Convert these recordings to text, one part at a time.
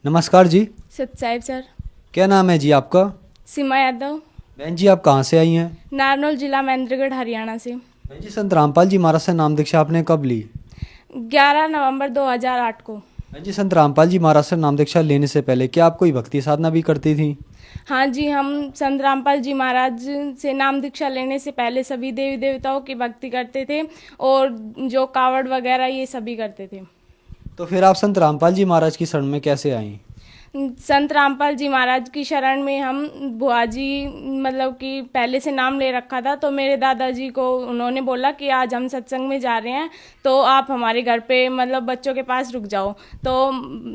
नमस्कार जी। सत साहिब सर। क्या नाम है जी आपका? सीमा यादव। बहन जी आप कहाँ से आई हैं? नारनौल जिला महेंद्रगढ़ हरियाणा से। बहन जी संत रामपाल जी महाराज से नाम दीक्षा आपने कब ली? 11 नवंबर 2008 को। बहन जी संत रामपाल जी महाराज से नाम दीक्षा लेने से पहले क्या आप कोई भक्ति साधना भी करती थी? हाँ जी, हम संत रामपाल जी महाराज से नाम दीक्षा लेने से पहले सभी देवी देवताओं की भक्ति करते थे और जो कावड़ वगैरह ये सभी करते थे। तो फिर आप संत रामपाल जी महाराज की शरण में कैसे आई? संत रामपाल जी महाराज की शरण में हम बुआ जी मतलब कि पहले से नाम ले रखा था, तो मेरे दादाजी को उन्होंने बोला कि आज हम सत्संग में जा रहे हैं तो आप हमारे घर पे मतलब बच्चों के पास रुक जाओ। तो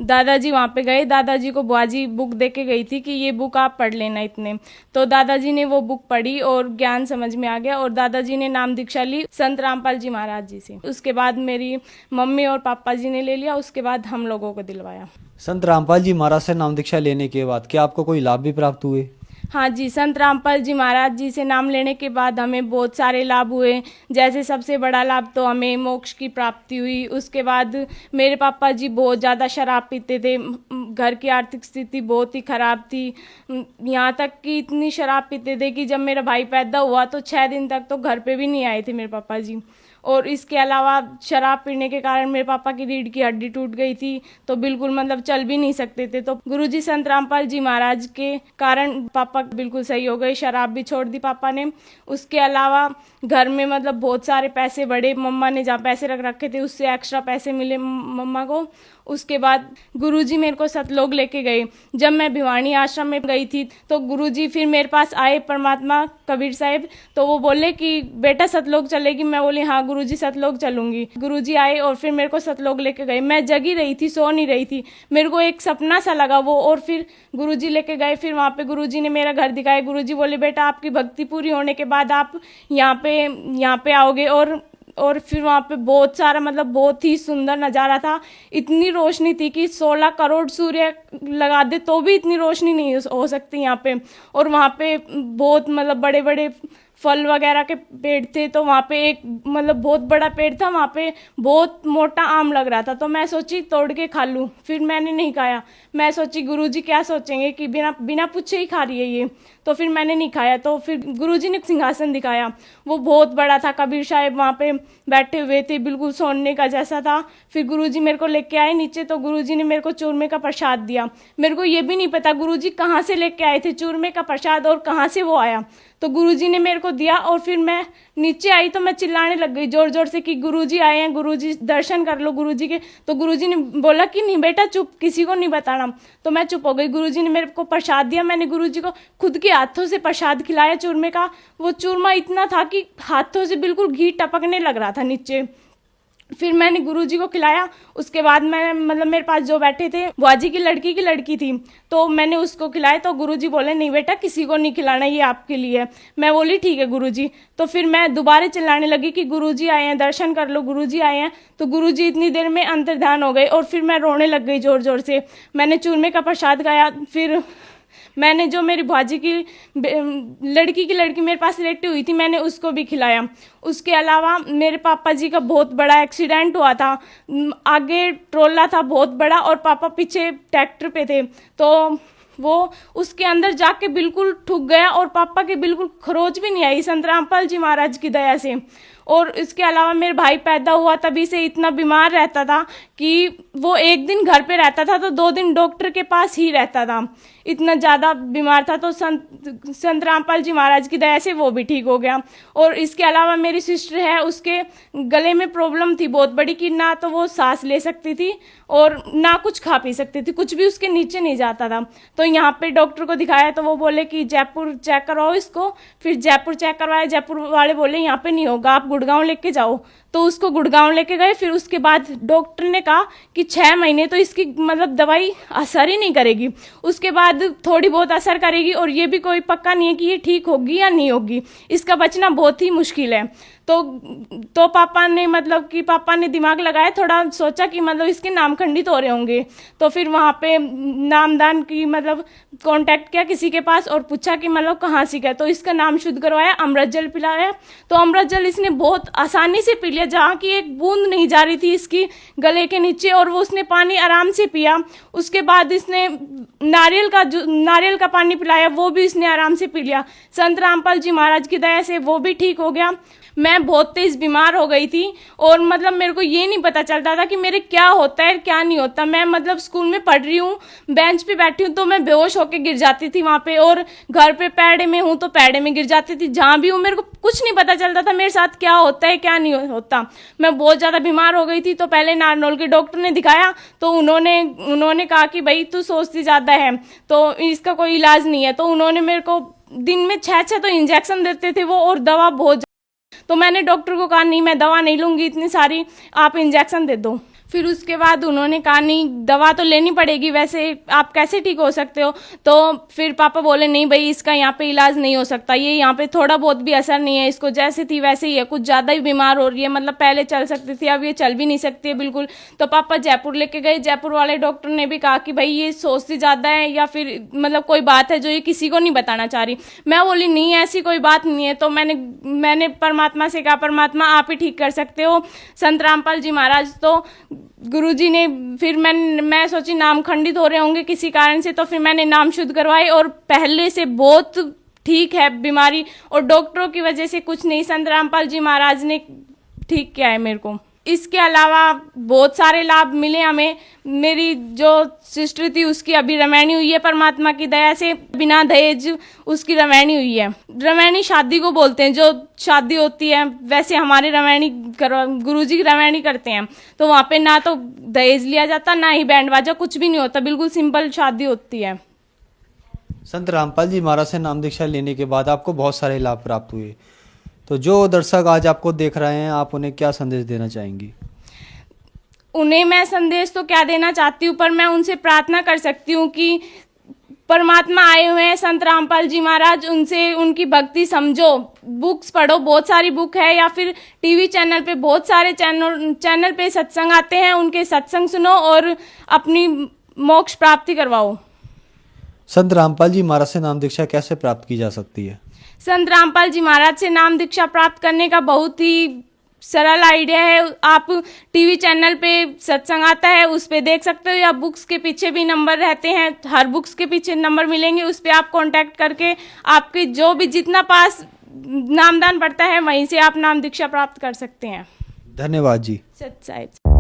दादाजी वहाँ पे गए, दादाजी को बुआ जी बुक दे के गई थी कि ये बुक आप पढ़ लेना इतने। तो दादाजी ने वो बुक पढ़ी और ज्ञान समझ में आ गया और दादाजी ने नाम दीक्षा ली संत रामपाल जी महाराज जी से। उसके बाद मेरी मम्मी और पापा जी ने ले लिया, उसके बाद हम लोगों को दिलवाया। संत रामपाल जी महाराज से नाम दीक्षा लेने के बाद क्या आपको कोई लाभ भी प्राप्त हुए? हाँ जी, संत रामपाल जी महाराज जी से नाम लेने के बाद हमें बहुत सारे लाभ हुए। जैसे सबसे बड़ा लाभ तो हमें मोक्ष की प्राप्ति हुई। उसके बाद मेरे पापा जी बहुत ज़्यादा शराब पीते थे, घर की आर्थिक स्थिति बहुत ही ख़राब थी। यहाँ तक कि इतनी शराब पीते थे कि जब मेरा भाई पैदा हुआ तो 6 दिन तक तो घर पे भी नहीं आए थे मेरे पापा जी। और इसके अलावा शराब पीने के कारण मेरे पापा की रीढ़ की हड्डी टूट गई थी, तो बिल्कुल मतलब चल भी नहीं सकते थे। तो गुरुजी संत रामपाल जी महाराज के कारण पापा बिल्कुल सही हो गए, शराब भी छोड़ दी पापा ने। उसके अलावा घर में मतलब बहुत सारे पैसे बढ़े, मम्मा ने जहाँ पैसे रख रखे थे उससे एक्स्ट्रा पैसे मिले मम्मा को। उसके बाद गुरुजी मेरे को सतलोक लेके गए। जब मैं भिवानी आश्रम में गई थी तो गुरुजी फिर मेरे पास आए, परमात्मा कबीर साहिब, तो वो बोले कि बेटा सतलोक चलेगी? मैं बोली हाँ गुरुजी सतलोक चलूंगी। गुरुजी आए और फिर मेरे को सतलोक लेके गए। मैं जगी रही थी, सो नहीं रही थी, मेरे को एक सपना सा लगा वो, और फिर गुरुजी लेके गए। फिर वहाँ पे गुरुजी ने मेरा घर दिखाया। गुरुजी बोले बेटा आपकी भक्ति पूरी होने के बाद आप यहाँ पे आओगे। और फिर वहाँ पे बहुत सारा मतलब बहुत ही सुंदर नज़ारा था। इतनी रोशनी थी कि 16 करोड़ सूर्य लगा दे तो भी इतनी रोशनी नहीं हो सकती यहाँ पे। और वहाँ पे बहुत मतलब बड़े बड़े फल वगैरह के पेड़ थे। तो वहाँ पे एक मतलब बहुत बड़ा पेड़ था, वहाँ पे बहुत मोटा आम लग रहा था। तो मैं सोची तोड़ के खा लूँ, फिर मैंने नहीं खाया। मैं सोची गुरुजी क्या सोचेंगे कि बिना बिना पूछे ही खा रही है ये, तो फिर मैंने नहीं खाया। तो फिर गुरुजी ने सिंहासन दिखाया, वो बहुत बड़ा था। कबीर साहब वहाँ पे बैठे हुए थे, बिल्कुल सोने का जैसा था। फिर गुरुजी मेरे को लेके आए नीचे, तो गुरुजी ने मेरे को चूरमे का प्रसाद दिया। मेरे को ये भी नहीं पता गुरुजी कहाँ से लेके आए थे चूरमे का प्रसाद और कहाँ से वो आया। तो गुरुजी ने मेरे को दिया और फिर मैं नीचे आई तो मैं चिल्लाने लग गई जोर जोर से कि गुरुजी आए हैं, गुरुजी दर्शन कर लो गुरुजी के। तो गुरुजी ने बोला कि नहीं बेटा चुप, किसी को नहीं बताना। तो मैं चुप हो गई। गुरुजी ने मेरे को प्रसाद दिया, मैंने गुरुजी को खुद के हाथों से प्रसाद खिलाया चूरमे का। वो चूरमा इतना था कि हाथों से बिल्कुल घी टपकने लग रहा था नीचे। फिर मैंने गुरुजी को खिलाया। उसके बाद मैं मतलब मेरे पास जो बैठे थे बुआजी की लड़की थी, तो मैंने उसको खिलाया। तो गुरुजी बोले नहीं बेटा किसी को नहीं खिलाना, ये आपके लिए है। मैं बोली ठीक है गुरुजी। तो फिर मैं दोबारा चिल्लाने लगी कि गुरुजी आए हैं, दर्शन कर लो, गुरुजी आए हैं। तो गुरुजी इतनी देर में अंतर्ध्यान हो गए और फिर मैं रोने लग गई जोर जोर से। मैंने चूरमे का प्रसाद खाया। फिर मैंने जो मेरी भाजी की लड़की मेरे पास लेटी हुई थी मैंने उसको भी खिलाया। उसके अलावा मेरे पापा जी का बहुत बड़ा एक्सीडेंट हुआ था। आगे ट्रोला था बहुत बड़ा और पापा पीछे ट्रैक्टर पे थे, तो वो उसके अंदर जाके बिल्कुल ठुक गया और पापा के बिल्कुल खरोच भी नहीं आई संत रामपाल जी महाराज की दया से। और इसके अलावा मेरे भाई पैदा हुआ तभी से इतना बीमार रहता था कि वो एक दिन घर पे रहता था तो 2 दिन डॉक्टर के पास ही रहता था, इतना ज़्यादा बीमार था। तो संत रामपाल जी महाराज की दया से वो भी ठीक हो गया। और इसके अलावा मेरी सिस्टर है, उसके गले में प्रॉब्लम थी बहुत बड़ी कि ना तो वो सांस ले सकती थी और ना कुछ खा पी सकती थी, कुछ भी उसके नीचे नहीं जाता था। तो यहाँ पे डॉक्टर को दिखाया तो वो बोले कि जयपुर चेक करवाओ इसको। फिर जयपुर चेक करवाया, जयपुर वाले बोले यहाँ पे नहीं होगा, आप गुड़गांव लेके जाओ। तो उसको गुड़गांव लेके गए। फिर उसके बाद डॉक्टर ने कहा कि 6 महीने तो इसकी मतलब दवाई असर ही नहीं करेगी, उसके बाद थोड़ी बहुत असर करेगी और ये भी कोई पक्का नहीं है कि ये ठीक होगी या नहीं होगी, इसका बचना बहुत ही मुश्किल है। तो पापा ने दिमाग लगाया, थोड़ा सोचा कि मतलब इसके नाम खंडित हो रहे होंगे। तो फिर वहाँ पे नामदान की मतलब कांटेक्ट किया किसी के पास और पूछा कि मतलब कहाँ से गया। तो इसका नाम शुद्ध करवाया, अमृत जल पिलाया। तो अमृत जल इसने बहुत आसानी से पी लिया, दिया जहाँ की एक बूंद नहीं जा रही थी इसकी गले के नीचे, और वो उसने पानी आराम से पिया। उसके बाद इसने नारियल का पानी पिलाया, वो भी इसने आराम से पी लिया। संत रामपाल जी महाराज की दया से वो भी ठीक हो गया। मैं बहुत तेज बीमार हो गई थी और मतलब मेरे को ये नहीं पता चलता था कि मेरे क्या होता है क्या नहीं होता। मैं मतलब स्कूल में पढ़ रही हूँ, बेंच पे बैठी हूँ तो मैं बेहोश होकर गिर जाती थी वहाँ पे, और घर पे पैड़े में हूँ तो पैड़े में गिर जाती थी। जहाँ भी हूँ मेरे को कुछ नहीं पता चलता था मेरे साथ क्या होता है क्या नहीं होता। मैं बहुत ज़्यादा बीमार हो गई थी। तो पहले नारनौल के डॉक्टर ने दिखाया तो उन्होंने कहा कि भाई तू सोचती ज़्यादा है तो इसका कोई इलाज नहीं है। तो उन्होंने मेरे को दिन में 6 तो इंजेक्शन देते थे वो, और दवा बहुत। तो मैंने डॉक्टर को कहा नहीं मैं दवा नहीं लूँगी इतनी सारी, आप इंजेक्शन दे दो। फिर उसके बाद उन्होंने कहा नहीं दवा तो लेनी पड़ेगी, वैसे आप कैसे ठीक हो सकते हो। तो फिर पापा बोले नहीं भाई इसका यहाँ पे इलाज नहीं हो सकता, ये यहाँ पे थोड़ा बहुत भी असर नहीं है, इसको जैसे थी वैसे ही है, कुछ ज़्यादा ही बीमार हो रही है, मतलब पहले चल सकती थी अब ये चल भी नहीं सकती है बिल्कुल। तो पापा जयपुर लेके गए, जयपुर वाले डॉक्टर ने भी कहा कि भाई ये सोचती ज़्यादा है या फिर मतलब कोई बात है जो ये किसी को नहीं बताना चाह रही। मैं बोली नहीं ऐसी कोई बात नहीं है। तो मैंने परमात्मा से कहा परमात्मा आप ही ठीक कर सकते हो, संत रामपाल जी महाराज। तो गुरुजी ने फिर मैं सोची नाम खंडित हो रहे होंगे किसी कारण से, तो फिर मैंने नाम शुद्ध करवाए और पहले से बहुत ठीक है बीमारी, और डॉक्टरों की वजह से कुछ नहीं, संत रामपाल जी महाराज ने ठीक किया है मेरे को। इसके अलावा बहुत सारे लाभ मिले हमें। मेरी जो सिस्टर थी उसकी अभी रमैनी हुई है परमात्मा की दया से, बिना दहेज उसकी रमैनी हुई है। रमैनी शादी को बोलते हैं, जो शादी होती है वैसे हमारे रमैनी गुरुजी की रमैनी करते हैं। तो वहाँ पे ना तो दहेज लिया जाता ना ही बैंड बाजा, कुछ भी नहीं होता, बिल्कुल सिंपल शादी होती है। संत रामपाल जी महाराज से नाम दीक्षा लेने के बाद आपको बहुत सारे लाभ प्राप्त हुए, तो जो दर्शक आज आपको देख रहे हैं आप उन्हें क्या संदेश देना चाहेंगी? उन्हें मैं संदेश तो क्या देना चाहती हूँ, पर मैं उनसे प्रार्थना कर सकती हूँ कि परमात्मा आए हुए हैं संत रामपाल जी महाराज, उनसे उनकी भक्ति समझो, बुक्स पढ़ो, बहुत सारी बुक है, या फिर टीवी चैनल पे बहुत सारे चैनल पे सत्संग आते हैं, उनके सत्संग सुनो और अपनी मोक्ष प्राप्ति करवाओ। संत रामपाल जी महाराज से नाम दीक्षा कैसे प्राप्त की जा सकती है? संत रामपाल जी महाराज से नाम दीक्षा प्राप्त करने का बहुत ही सरल आइडिया है। आप टीवी चैनल पे सत्संग आता है उस पे देख सकते हो, या बुक्स के पीछे भी नंबर रहते हैं, हर बुक्स के पीछे नंबर मिलेंगे, उस पे आप कांटेक्ट करके आपके जो भी जितना पास नामदान पड़ता है वहीं से आप नाम दीक्षा प्राप्त कर सकते हैं। धन्यवाद जी। सत साहिब।